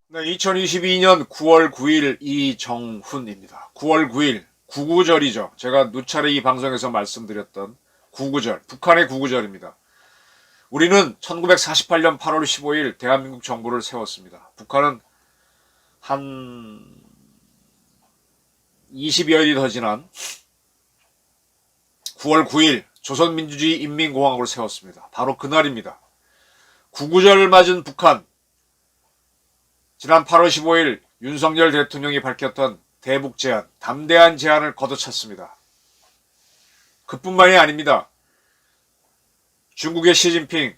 네, 2022년 9월 9일 이정훈입니다. 9월 9일 구구절이죠. 제가 누차례 이 방송에서 말씀드렸던 구구절, 북한의 구구절입니다. 우리는 1948년 8월 15일 대한민국 정부를 세웠습니다. 북한은 한 20여일이 더 지난 9월 9일 조선민주주의 인민공화국을 세웠습니다. 바로 그날입니다. 구구절을 맞은 북한, 지난 8월 15일 윤석열 대통령이 밝혔던 대북 제안, 담대한 제안을 걷어찼습니다. 그뿐만이 아닙니다. 중국의 시진핑,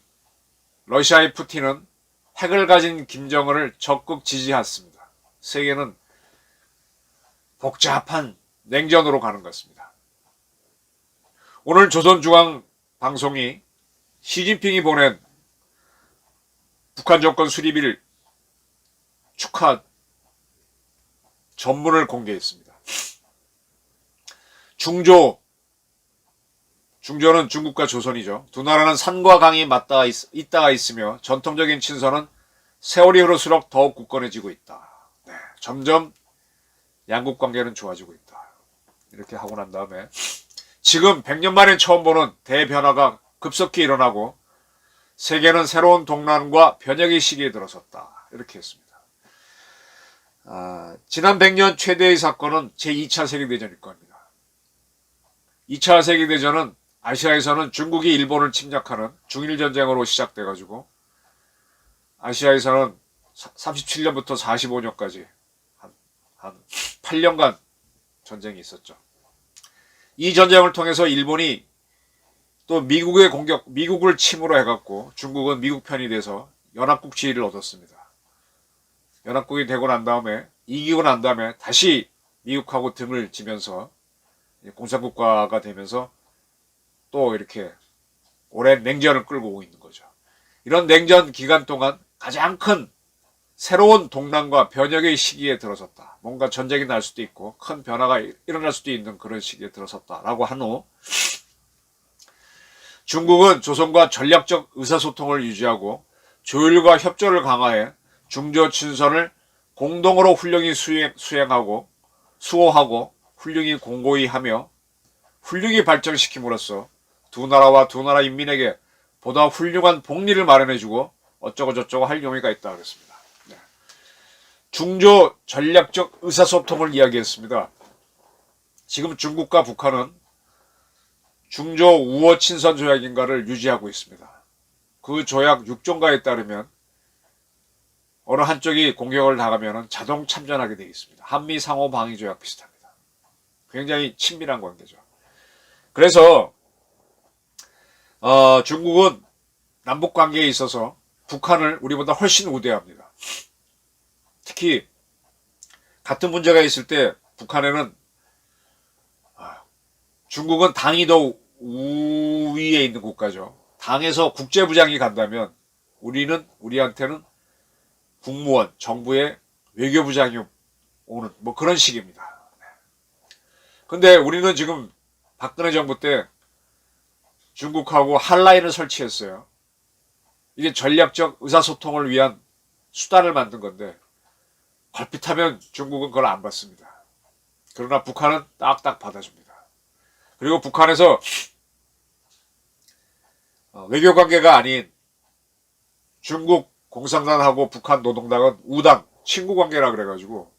러시아의 푸틴은 핵을 가진 김정은을 적극 지지했습니다. 세계는 복잡한 냉전으로 가는 것입니다. 오늘 조선중앙방송이 시진핑이 보낸 북한 정권 수립일 축하 전문을 공개했습니다. 중조는 중국과 조선이죠. 두 나라는 산과 강이 있다가 있으며 전통적인 친선은 세월이 흐를수록 더욱 굳건해지고 있다. 네, 점점 양국 관계는 좋아지고 있다. 이렇게 하고 난 다음에 지금 100년 만에 처음 보는 대변화가 급속히 일어나고 세계는 새로운 동란과 변혁의 시기에 들어섰다. 이렇게 했습니다. 지난 100년 최대의 사건은 제2차 세계대전일 겁니다. 2차 세계대전은 아시아에서는 중국이 일본을 침략하는 중일전쟁으로 시작돼가지고 아시아에서는 37년부터 45년까지 한 8년간 전쟁이 있었죠. 이 전쟁을 통해서 일본이 또 미국을 침으로 해갖고 중국은 미국 편이 돼서 연합국 지위를 얻었습니다. 연합국이 되고 난 다음에 이기고 난 다음에 다시 미국하고 등을 지면서 공산국가가 되면서 또 이렇게 오랜 냉전을 끌고 오고 있는 거죠. 이런 냉전 기간 동안 가장 큰 새로운 동란과 변혁의 시기에 들어섰다. 뭔가 전쟁이 날 수도 있고 큰 변화가 일어날 수도 있는 그런 시기에 들어섰다라고 한 후 중국은 조선과 전략적 의사소통을 유지하고 조율과 협조를 강화해 중조 친선을 공동으로 훌륭히 수호하고 훌륭히 공고히 하며 훌륭히 발전시킴으로써 두 나라와 두 나라 인민에게 보다 훌륭한 복리를 마련해주고 어쩌고 저쩌고 할 용의가 있다 그랬습니다. 네. 중조 전략적 의사소통을 이야기했습니다. 지금 중국과 북한은 중조 우호 친선 조약인가를 유지하고 있습니다. 그 조약 6종가에 따르면 어느 한쪽이 공격을 당하면 자동 참전하게 되어 있습니다. 한미 상호 방위 조약 비슷합니다. 굉장히 친밀한 관계죠. 그래서 중국은 남북 관계에 있어서 북한을 우리보다 훨씬 우대합니다. 특히 같은 문제가 있을 때 북한에는 중국은 당이 더 우위에 있는 국가죠. 당에서 국제부장이 간다면 우리한테는 국무원, 정부의 외교부장이 오는 뭐 그런 식입니다. 근데 우리는 지금 박근혜 정부 때 중국하고 한라인을 설치했어요. 이게 전략적 의사소통을 위한 수단을 만든 건데 걸핏하면 중국은 그걸 안 받습니다. 그러나 북한은 딱딱 받아줍니다. 그리고 북한에서 외교관계가 아닌 중국 공산당하고 북한 노동당은 우당, 친구관계라 그래가지고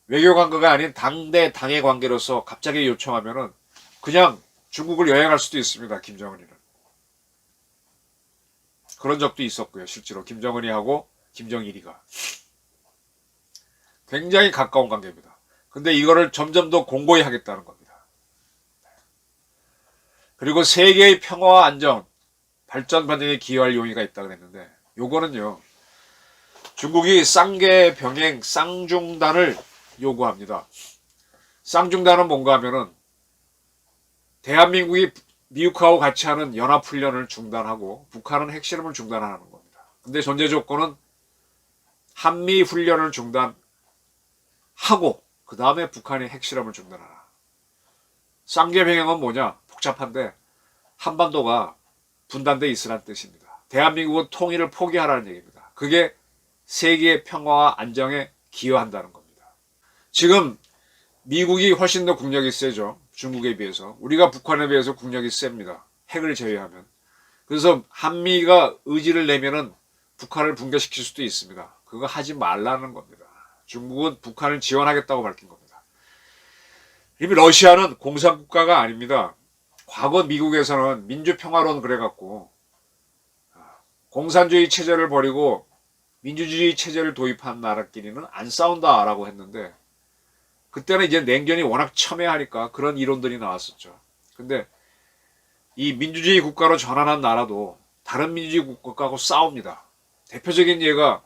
외교관계가 아닌 당의 관계로서 갑자기 요청하면은 그냥 중국을 여행할 수도 있습니다. 김정은이는. 그런 적도 있었고요. 실제로 김정은이 하고 김정일이가. 굉장히 가까운 관계입니다. 근데 이거를 점점 더 공고히 하겠다는 겁니다. 그리고 세계의 평화와 안정, 발전 반영에 기여할 용의가 있다 그랬는데 요거는요. 중국이 쌍계 병행 쌍중단을 요구합니다. 쌍중단은 뭔가 하면은 대한민국이 미국하고 같이 하는 연합훈련을 중단하고 북한은 핵실험을 중단하는 겁니다. 근데 전제 조건은 한미훈련을 중단하고 그 다음에 북한이 핵실험을 중단하라. 쌍계병행은 뭐냐? 복잡한데 한반도가 분단돼 있으란 뜻입니다. 대한민국은 통일을 포기하라는 얘기입니다. 그게 세계의 평화와 안정에 기여한다는 겁니다. 지금 미국이 훨씬 더 국력이 세죠. 중국에 비해서. 우리가 북한에 비해서 국력이 셉니다. 핵을 제외하면. 그래서 한미가 의지를 내면은 북한을 붕괴시킬 수도 있습니다. 그거 하지 말라는 겁니다. 중국은 북한을 지원하겠다고 밝힌 겁니다. 이미 러시아는 공산국가가 아닙니다. 과거 미국에서는 민주평화론 그래갖고 공산주의 체제를 버리고 민주주의 체제를 도입한 나라끼리는 안 싸운다라고 했는데 그때는 이제 냉전이 워낙 첨예하니까 그런 이론들이 나왔었죠. 근데 이 민주주의 국가로 전환한 나라도 다른 민주주의 국가하고 싸웁니다. 대표적인 예가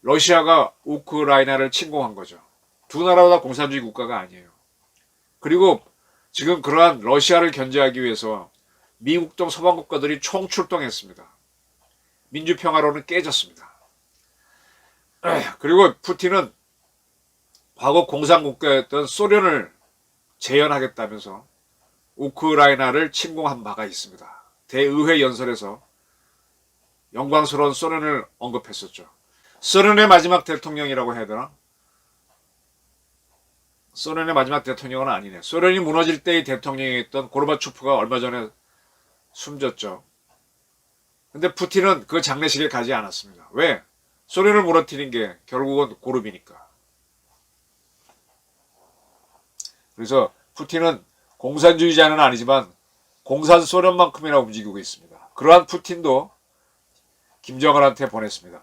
러시아가 우크라이나를 침공한 거죠. 두 나라 다 공산주의 국가가 아니에요. 그리고 지금 그러한 러시아를 견제하기 위해서 미국 등 서방 국가들이 총출동했습니다. 민주평화론은 깨졌습니다. 그리고 푸틴은 과거 공산국가였던 소련을 재현하겠다면서 우크라이나를 침공한 바가 있습니다. 대의회 연설에서 영광스러운 소련을 언급했었죠. 소련의 마지막 대통령이라고 해야 되나? 소련의 마지막 대통령은 아니네. 소련이 무너질 때의 대통령이었던 고르바초프가 얼마 전에 숨졌죠. 근데 푸틴은 그 장례식에 가지 않았습니다. 왜? 소련을 무너뜨린 게 결국은 고르비니까. 그래서 푸틴은 공산주의자는 아니지만 공산소련만큼이나 움직이고 있습니다. 그러한 푸틴도 김정은한테 보냈습니다.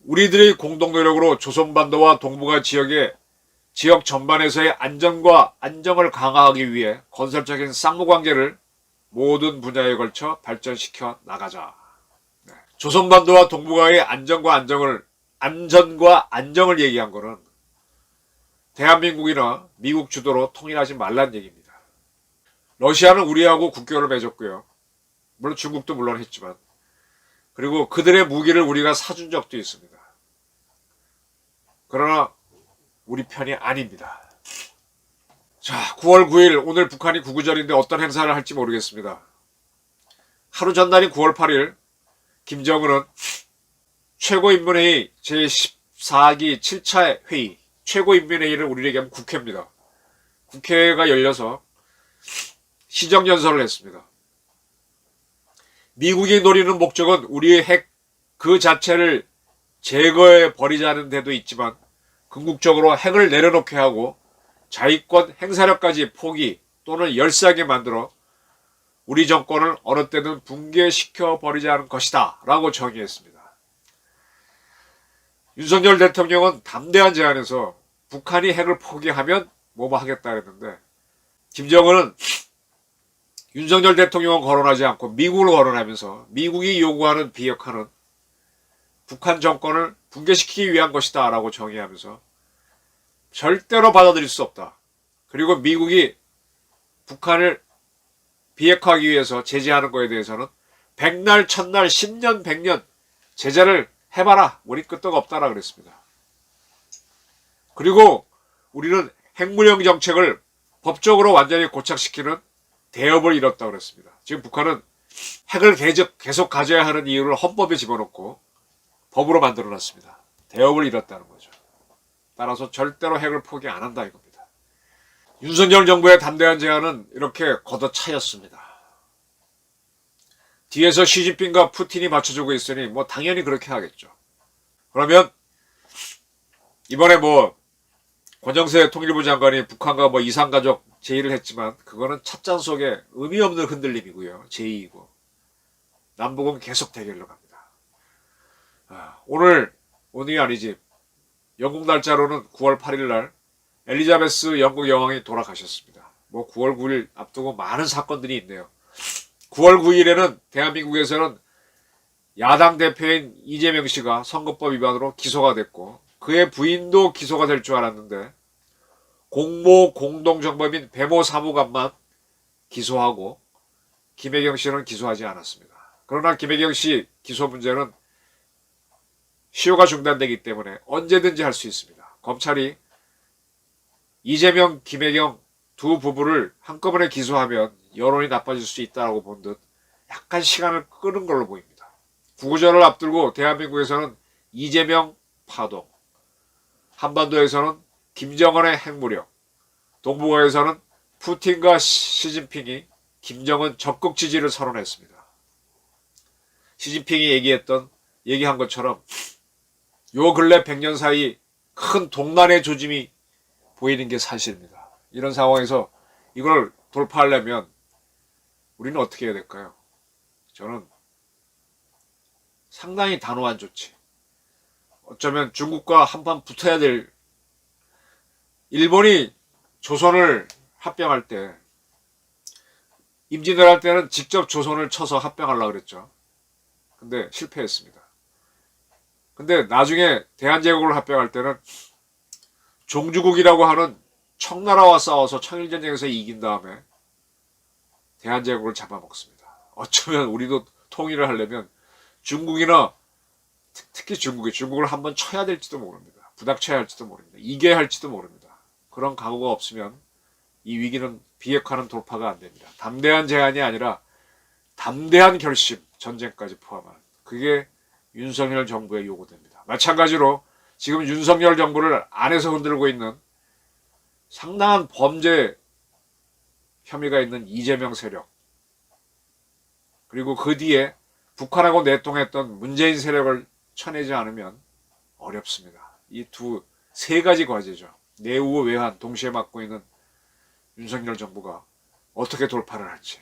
우리들의 공동노력으로 조선반도와 동북아 지역 전반에서의 안전과 안정을 강화하기 위해 건설적인 쌍무관계를 모든 분야에 걸쳐 발전시켜 나가자. 네. 조선반도와 동북아의 안전과 안정을 얘기한 거는 대한민국이나 미국 주도로 통일하지 말란 얘기입니다. 러시아는 우리하고 국교를 맺었고요. 물론 중국도 물론 했지만 그리고 그들의 무기를 우리가 사준 적도 있습니다. 그러나 우리 편이 아닙니다. 자, 9월 9일 오늘 북한이 구구절인데 어떤 행사를 할지 모르겠습니다. 하루 전날인 9월 8일 김정은은 최고인민회의 제14기 7차 회의 최고인민회의를 우리에게 하면 국회입니다. 국회가 열려서 시정연설을 했습니다. 미국이 노리는 목적은 우리의 핵 그 자체를 제거해 버리자는 데도 있지만 궁극적으로 핵을 내려놓게 하고 자위권 행사력까지 포기 또는 열세하게 만들어 우리 정권을 어느 때는 붕괴시켜 버리자는 것이다 라고 정의했습니다. 윤석열 대통령은 담대한 제안에서 북한이 핵을 포기하면 뭐뭐 하겠다 했는데 김정은은 윤석열 대통령은 거론하지 않고 미국을 거론하면서 미국이 요구하는 비핵화는 북한 정권을 붕괴시키기 위한 것이다 라고 정의하면서 절대로 받아들일 수 없다. 그리고 미국이 북한을 비핵화하기 위해서 제재하는 것에 대해서는 100날, 1000날, 10년, 100년 제재를 해봐라. 우리 끄떡 없다라 그랬습니다. 그리고 우리는 핵무력 정책을 법적으로 완전히 고착시키는 대업을 이뤘다고 그랬습니다. 지금 북한은 핵을 계속 가져야 하는 이유를 헌법에 집어넣고 법으로 만들어놨습니다. 대업을 이뤘다는 거죠. 따라서 절대로 핵을 포기 안 한다 이겁니다. 윤석열 정부의 담대한 제안은 이렇게 걷어차였습니다. 뒤에서 시진핑과 푸틴이 맞춰주고 있으니 뭐 당연히 그렇게 하겠죠. 그러면 이번에 권영세 통일부 장관이 북한과 이산가족 제의를 했지만 그거는 찻잔 속에 의미 없는 흔들림이고요. 제의이고 남북은 계속 대결로 갑니다. 오늘이 아니지. 영국 날짜로는 9월 8일 날 엘리자베스 영국 여왕이 돌아가셨습니다. 9월 9일 앞두고 많은 사건들이 있네요. 9월 9일에는 대한민국에서는 야당 대표인 이재명 씨가 선거법 위반으로 기소가 됐고 그의 부인도 기소가 될 줄 알았는데 공모 공동정범인 배모 사무관만 기소하고 김혜경 씨는 기소하지 않았습니다. 그러나 김혜경 씨 기소 문제는 시효가 중단되기 때문에 언제든지 할 수 있습니다. 검찰이 이재명, 김혜경 두 부부를 한꺼번에 기소하면 여론이 나빠질 수 있다고 본 듯 약간 시간을 끄는 걸로 보입니다. 구구절을 앞두고 대한민국에서는 이재명 파동, 한반도에서는 김정은의 핵무력, 동북아에서는 푸틴과 시진핑이 김정은 적극 지지를 선언했습니다. 시진핑이 얘기한 것처럼 요 근래 100년 사이 큰 동란의 조짐이 보이는 게 사실입니다. 이런 상황에서 이걸 돌파하려면 우리는 어떻게 해야 될까요? 저는 상당히 단호한 조치. 어쩌면 중국과 한판 붙어야 될, 일본이 조선을 합병할 때, 임진왜란 때는 직접 조선을 쳐서 합병하려고 그랬죠. 근데 실패했습니다. 근데 나중에 대한제국을 합병할 때는 종주국이라고 하는 청나라와 싸워서 청일전쟁에서 이긴 다음에 대한제국을 잡아먹습니다. 어쩌면 우리도 통일을 하려면 중국이나 특히 중국을 한번 쳐야 될지도 모릅니다. 부닥쳐야 할지도 모릅니다. 이겨야 할지도 모릅니다. 그런 각오가 없으면 이 위기는 비핵화는 돌파가 안 됩니다. 담대한 제안이 아니라 담대한 결심, 전쟁까지 포함한 그게 윤석열 정부의 요구됩니다. 마찬가지로 지금 윤석열 정부를 안에서 흔들고 있는 상당한 범죄 혐의가 있는 이재명 세력, 그리고 그 뒤에 북한하고 내통했던 문재인 세력을 쳐내지 않으면 어렵습니다. 이 세 가지 과제죠. 내우 외환 동시에 맡고 있는 윤석열 정부가 어떻게 돌파를 할지,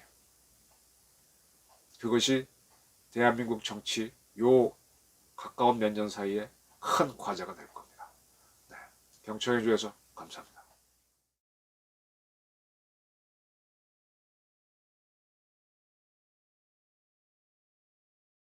그것이 대한민국 정치 요 가까운 몇 년 사이에 큰 과제가 될 겁니다. 네, 경청해 주셔서 감사합니다.